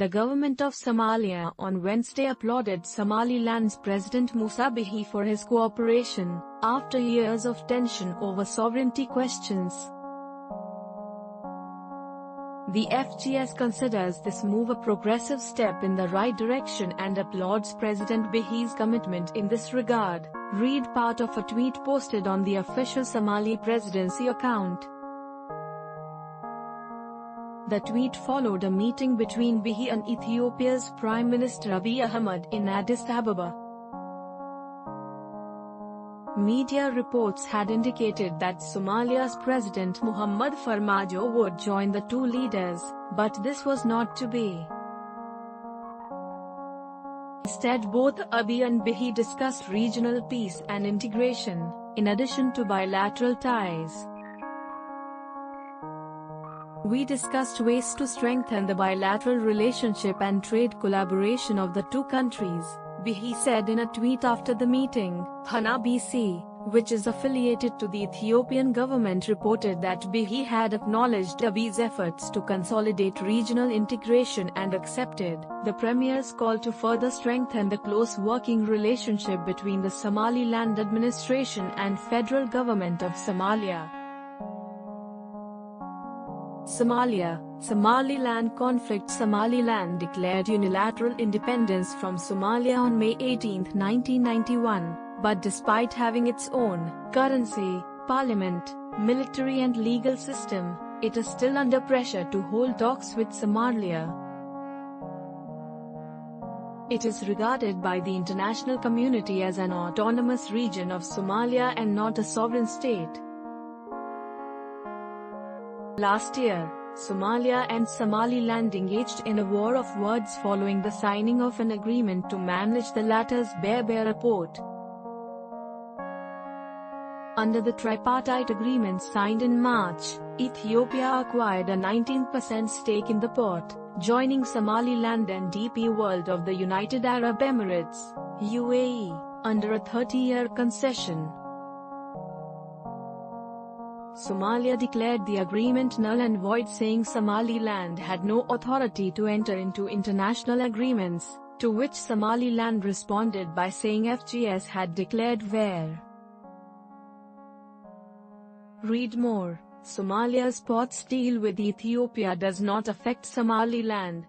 The government of Somalia on Wednesday applauded Somaliland's President Musa Bihi for his cooperation, after years of tension over sovereignty questions. The FGS considers this move a progressive step in the right direction and applauds President Bihi's commitment in this regard. Read part of a tweet posted on the official Somali presidency account. The tweet followed a meeting between Bihi and Ethiopia's Prime Minister Abiy Ahmed in Addis Ababa. Media reports had indicated that Somalia's President Muhammad Farmajo would join the two leaders, but this was not to be. Instead, both Abiy and Bihi discussed regional peace and integration, in addition to bilateral ties. We discussed ways to strengthen the bilateral relationship and trade collaboration of the two countries, Bihi said in a tweet after the meeting. Hana BC, which is affiliated to the Ethiopian government, reported that Bihi had acknowledged Abiy's efforts to consolidate regional integration and accepted the Premier's call to further strengthen the close working relationship between the Somaliland administration and federal government of Somalia. Somaliland conflict. Somaliland declared unilateral independence from Somalia on May 18, 1991, but despite having its own currency, parliament, military and legal system, it is still under pressure to hold talks with Somalia. It is regarded by the international community as an autonomous region of Somalia and not a sovereign state. Last year, Somalia and Somaliland engaged in a war of words following the signing of an agreement to manage the latter's Berbera port. Under the tripartite agreement signed in March, Ethiopia acquired a 19% stake in the port, joining Somaliland and DP World of the United Arab Emirates (UAE), under a 30-year concession. Somalia declared the agreement null and void, saying Somaliland had no authority to enter into international agreements, to which Somaliland responded by saying FGS had declared war. Read more. Somalia's ports deal with Ethiopia does not affect Somaliland.